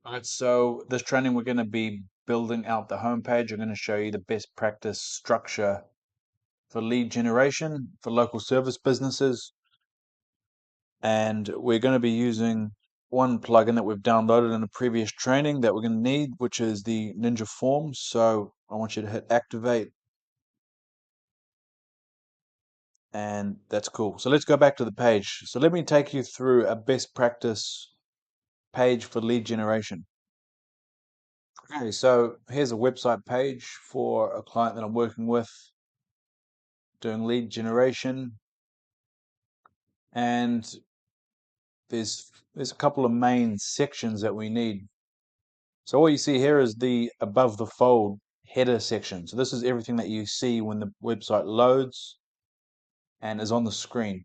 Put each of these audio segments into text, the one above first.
Alright, so this training we're going to be building out the homepage. I'm going to show you the best practice structure for lead generation for local service businesses. And we're going to be using one plugin that we've downloaded in a previous training that we're going to need, which is the Ninja Forms. So I want you to hit activate, and that's cool. So let's go back to the page. So let me take you through a best practice page for lead generation. Okay, so here's a website page for a client that I'm working with doing lead generation, and there's a couple of main sections that we need. So what you see here is the above the fold header section. So this is everything that you see when the website loads and is on the screen.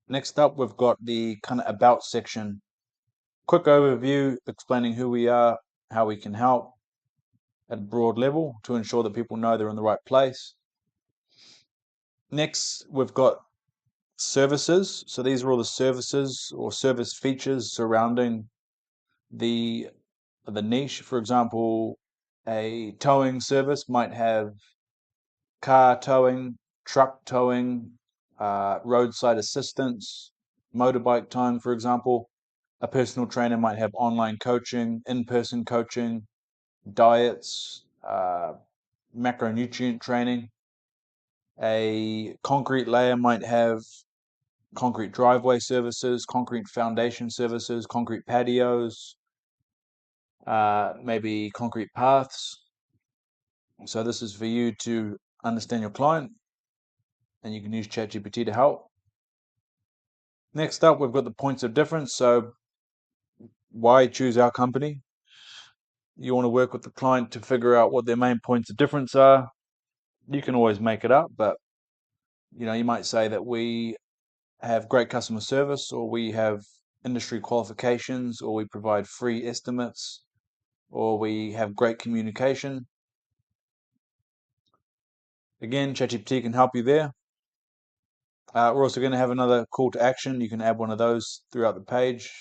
Next up, we've got the kind of about section. Quick overview explaining who we are, how we can help at a broad level to ensure that people know they're in the right place. Next, we've got services. So these are all the services or service features surrounding the niche. For example, a towing service might have car towing, truck towing, roadside assistance, motorbike towing, for example. A personal trainer might have online coaching, in-person coaching, diets, macronutrient training. A concrete layer might have concrete driveway services, concrete foundation services, concrete patios, maybe concrete paths. So this is for you to understand your client, and you can use ChatGPT to help. Next up, we've got the points of difference. So why choose our company? You want to work with the client to figure out what their main points of difference are. You can always make it up, but you might say that we have great customer service, or we have industry qualifications, or we provide free estimates, or we have great communication. Again, ChatGPT can help you there. We're also going to have another call to action. You can add one of those throughout the page.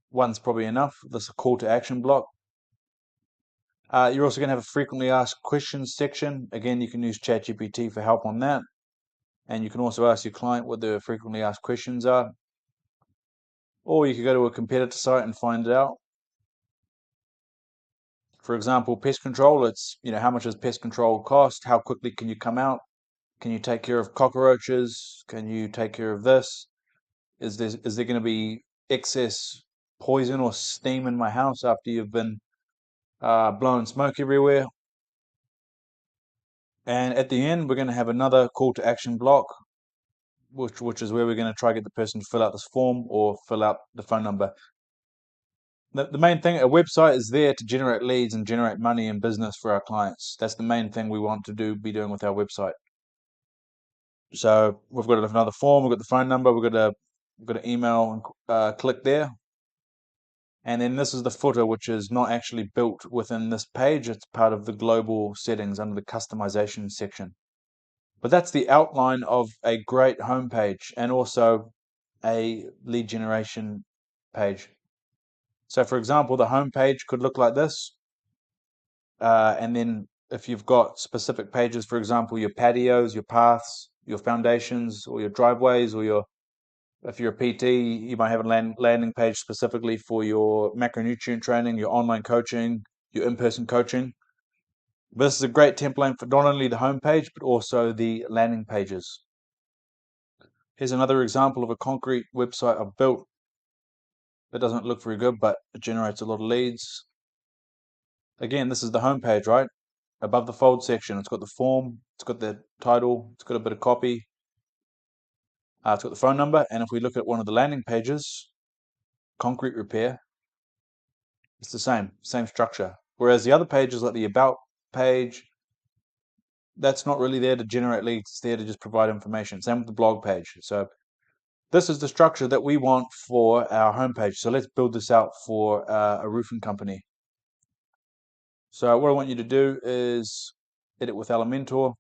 One's probably enough. This is a call to action block. You're also going to have a frequently asked questions section. Again, you can use ChatGPT for help on that. And you can also ask your client what their frequently asked questions are. Or you could go to a competitor site and find it out. For example, pest control, it's, how much does pest control cost? How quickly can you come out? Can you take care of cockroaches? Can you take care of this? Is there going to be excess poison or steam in my house after you've been blowing smoke everywhere? And at the end, we're going to have another call to action block, which is where we're going to try to get the person to fill out this form or fill out the phone number. The main thing, a website is there to generate leads and generate money and business for our clients. That's the main thing we want to be doing with our website. So we've got another form, we've got the phone number, we've got an email, and click there. And then this is the footer, which is not actually built within this page. It's part of the global settings under the customization section. But that's the outline of a great homepage and also a lead generation page. So for example, the homepage could look like this. And then if you've got specific pages, for example, your patios, your paths, your foundations, or your driveways, or if you're a PT, you might have a landing page specifically for your macronutrient training, your online coaching, your in-person coaching. But this is a great template for not only the homepage, but also the landing pages. Here's another example of a concrete website I've built. It doesn't look very good, but it generates a lot of leads. Again, this is the homepage, right? Above the fold section, it's got the form, it's got the title, it's got a bit of copy, it's got the phone number. And if we look at one of the landing pages, concrete repair, it's the same structure. Whereas the other pages, like the about page, that's not really there to generate leads. It's there to just provide information. Same with the blog page. So this is the structure that we want for our homepage. So let's build this out for a roofing company. So what I want you to do is edit with Elementor.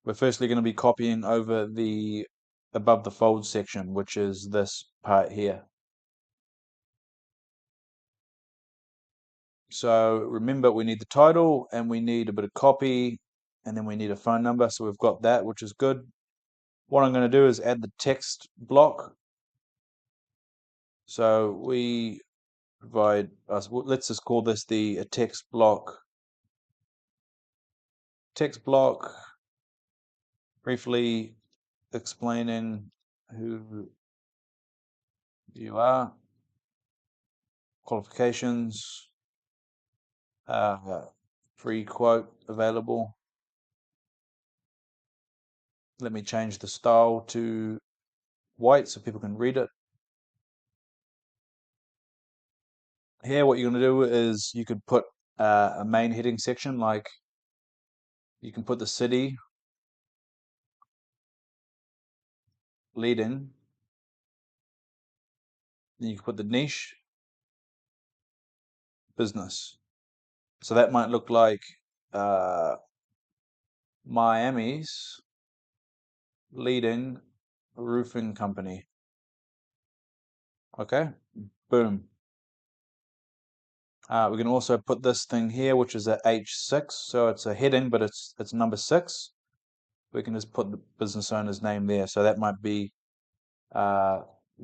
We're firstly going to be copying over the above the fold section, which is this part here. So remember, we need the title and we need a bit of copy and then we need a phone number. So we've got that, which is good. What I'm going to do is add the text block. So we provide us, let's just call this the text block. Text block, briefly explaining who you are, qualifications, free quote available. Let me change the style to white so people can read it. Here, what you're going to do is you could put a main heading section, like you can put the city, leading, then you can put the niche, business. So that might look like Miami's leading roofing company. Okay, boom. We can also put this thing here, which is a H6, so it's a heading, but it's number 6. We can just put the business owner's name there. So that might be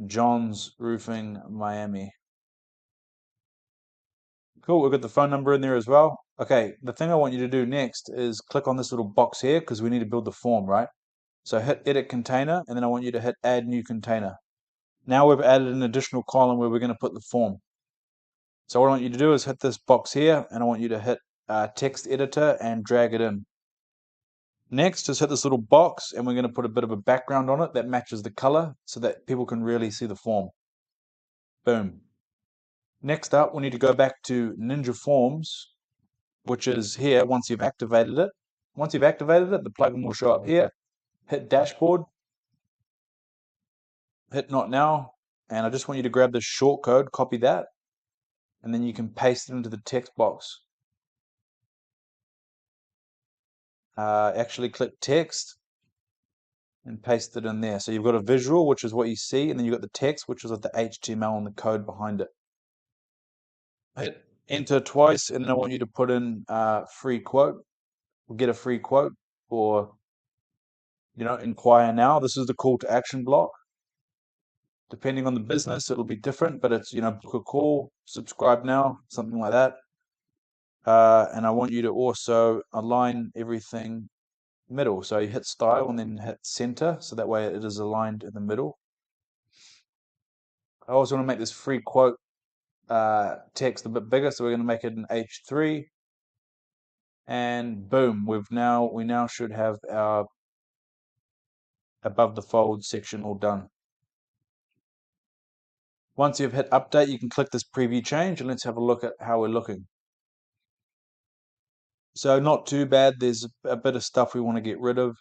John's Roofing Miami. Cool, we've got the phone number in there as well. Okay, the thing I want you to do next is click on this little box here because we need to build the form, right? So hit edit container, and then I want you to hit add new container. Now we've added an additional column where we're going to put the form. So what I want you to do is hit this box here, and I want you to hit text editor and drag it in. Next, just hit this little box, and we're going to put a bit of a background on it that matches the color so that people can really see the form. Boom. Next up, we need to go back to Ninja Forms, which is here once you've activated it. Once you've activated it, the plugin will show up here. Hit dashboard, hit not now, and I just want you to grab this short code, copy that, and then you can paste it into the text box. Actually click text and paste it in there. So you've got a visual, which is what you see, and then you've got the text, which is the HTML and the code behind it. Hit enter twice, and then I want you to put in free quote, get a free quote, or inquire now. This is the call to action block. Depending on the business, it'll be different, but it's book a call, subscribe now, something like that. And I want you to also align everything middle. So you hit style and then hit center, so that way it is aligned in the middle. I also want to make this free quote text a bit bigger, so we're going to make it an H3. And boom, we now should have our above the fold section all done. Once you've hit update, you can click this preview change, and let's have a look at how we're looking. So not too bad. There's a bit of stuff we want to get rid of.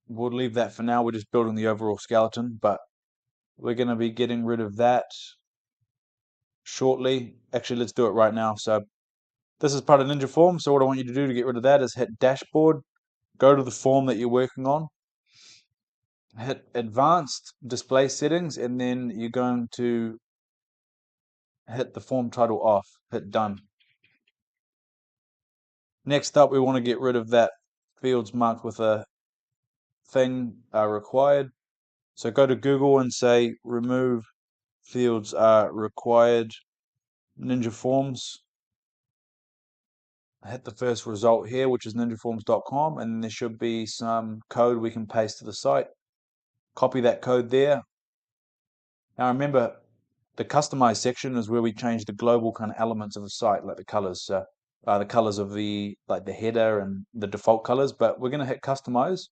We'll leave that for now. We're just building the overall skeleton, but we're going to be getting rid of that shortly. Actually, let's do it right now. So this is part of Ninja Form. So what I want you to do to get rid of that is hit dashboard, go to the form that you're working on, hit advanced display settings, and then you're going to hit the form title off, hit done. Next up, we want to get rid of that fields marked with a thing required. So go to Google and say remove fields are required Ninja Forms. Hit the first result here, which is ninjaforms.com, and then there should be some code we can paste to the site. Copy that code there. Now remember, the customize section is where we change the global kind of elements of the site, like the colors. The colors of the header and the default colors, but we're going to hit customize.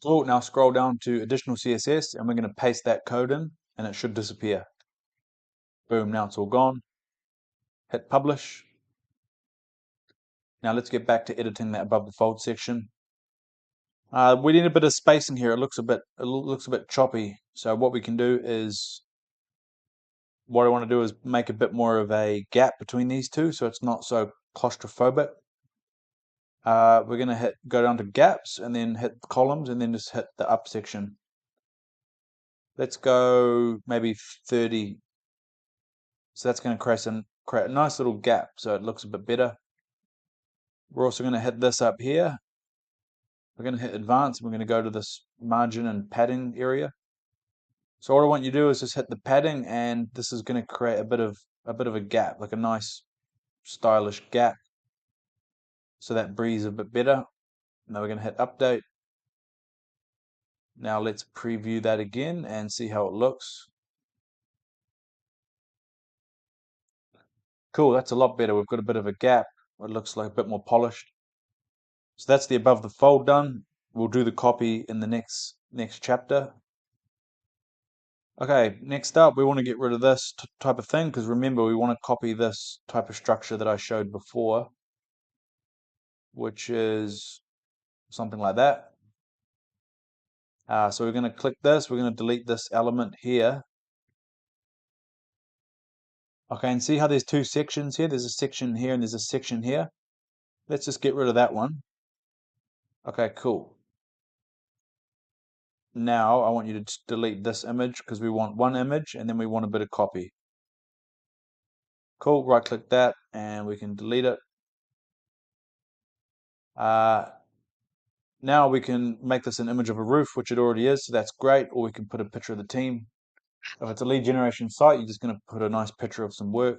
So now scroll down to additional CSS, and we're going to paste that code in, and it should disappear. Boom, now it's all gone. Hit publish. Now let's get back to editing that above the fold section. We need a bit of spacing here. It looks a bit choppy. So what we can do is what I want to do is make a bit more of a gap between these two so it's not so claustrophobic. We're going to go down to gaps and then hit columns and then just hit the up section. Let's go maybe 30. So that's going to create a nice little gap so it looks a bit better. We're also going to hit this up here. We're going to hit advanced. We're going to go to this margin and padding area. So what I want you to do is just hit the padding, and this is going to create a bit of a gap, like a nice stylish gap. So that breathes a bit better. Now we're going to hit update. Now let's preview that again and see how it looks. Cool, that's a lot better. We've got a bit of a gap. It looks like a bit more polished. So that's the above the fold done. We'll do the copy in the next chapter. Okay, next up, we want to get rid of this type of thing because remember, we want to copy this type of structure that I showed before, which is something like that. So we're going to click this. We're going to delete this element here. Okay, and see how there's two sections here? There's a section here and there's a section here. Let's just get rid of that one. Okay, cool. Now I want you to delete this image because we want one image and then we want a bit of copy. Cool, right click that and we can delete it. Now we can make this an image of a roof, which it already is, so that's great, or we can put a picture of the team. If it's a lead generation site, you're just going to put a nice picture of some work.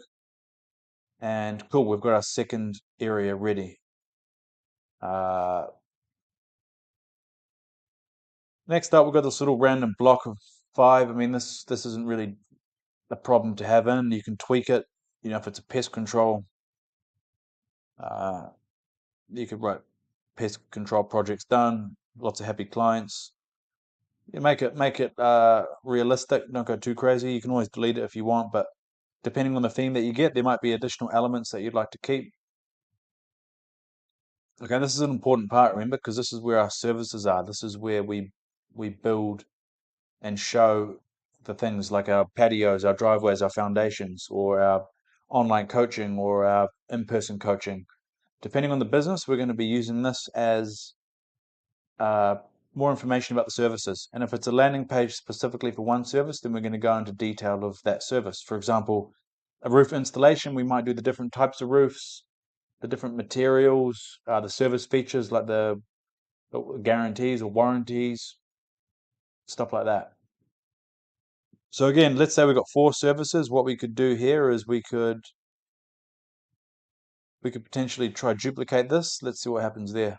And cool, we've got our second area ready. Next up, we've got this little random block of 5. I mean, this isn't really a problem to have in. You can tweak it. You know, if it's a pest control, you could write pest control projects done. Lots of happy clients. You make it realistic. Don't go too crazy. You can always delete it if you want, but depending on the theme that you get, there might be additional elements that you'd like to keep. Okay, this is an important part, remember, because this is where our services are. This is where we build and show the things like our patios, our driveways, our foundations, or our online coaching or our in-person coaching. Depending on the business, we're going to be using this as more information about the services. And if it's a landing page specifically for one service, then we're going to go into detail of that service. For example, a roof installation, we might do the different types of roofs, the different materials, the service features like the guarantees or warranties, stuff like that. So again, let's say we've got 4 services. What we could do here is we could potentially try duplicate this. Let's see what happens there.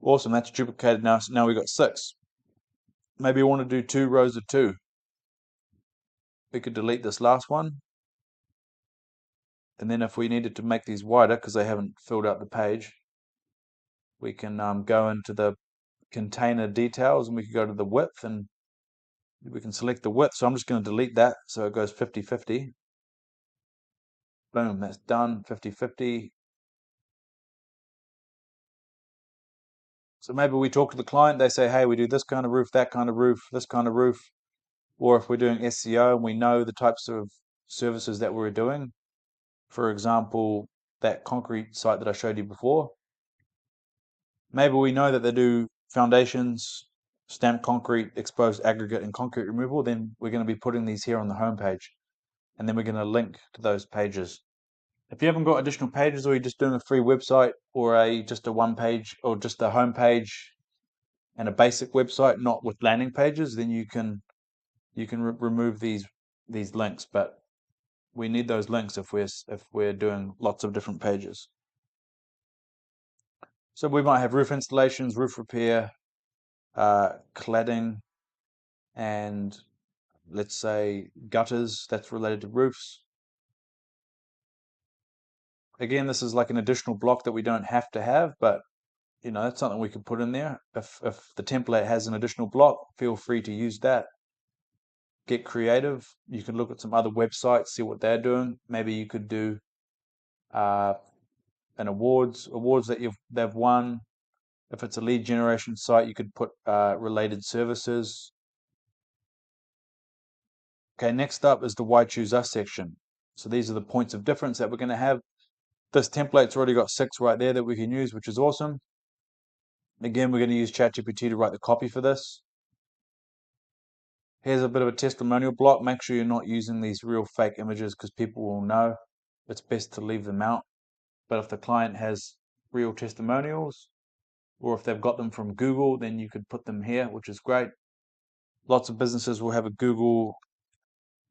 Awesome, that's duplicated now. So now we've got 6. Maybe we want to do 2 rows of 2. We could delete this last one. And then if we needed to make these wider because they haven't filled out the page, we can go into the container details and we can go to the width and we can select the width. So I'm just going to delete that so it goes 50-50. Boom, that's done, 50-50. So maybe we talk to the client, they say, hey, we do this kind of roof, that kind of roof, this kind of roof. Or if we're doing SEO and we know the types of services that we're doing, for example, that concrete site that I showed you before, maybe we know that they do foundations, stamped concrete, exposed aggregate, and concrete removal, then we're going to be putting these here on the home page. And then we're going to link to those pages. If you haven't got additional pages or you're just doing a free website or just a one page or just a home page and a basic website, not with landing pages, then you can remove these links. But we need those links if we're doing lots of different pages. So we might have roof installations, roof repair, cladding, and let's say gutters that's related to roofs. Again, this is like an additional block that we don't have to have, but you know, that's something we could put in there. If the template has an additional block, feel free to use that. Get creative. You can look at some other websites, see what they're doing. Maybe you could do an awards that they've won. If it's a lead generation site, you could put related services. Okay, next up is the Why Choose Us section. So these are the points of difference that we're going to have. This template's already got 6 right there that we can use, which is awesome. Again, we're going to use ChatGPT to write the copy for this. Here's a bit of a testimonial block. Make sure you're not using these real fake images because people will know. It's best to leave them out. But if the client has real testimonials, or if they've got them from Google, then you could put them here, which is great. Lots of businesses will have a Google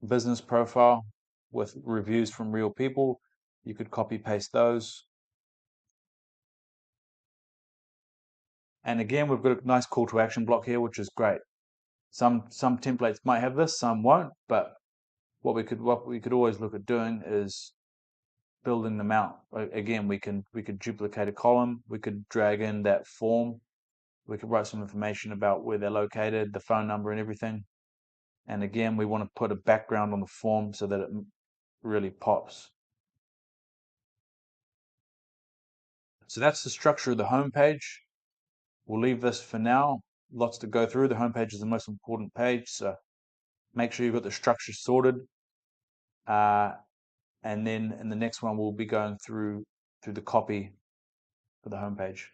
business profile with reviews from real people. You could copy paste those. And again, we've got a nice call to action block here, which is great. Some templates might have this, some won't, but what we could always look at doing is building them out. Again, we could duplicate a column, we could drag in that form, we could write some information about where they're located, the phone number and everything. And again, we want to put a background on the form so that it really pops. So that's the structure of the home page. We'll leave this for now. Lots to go through. The home page is the most important page, so make sure you've got the structure sorted. And then in the next one, we'll be going through the copy for the home page.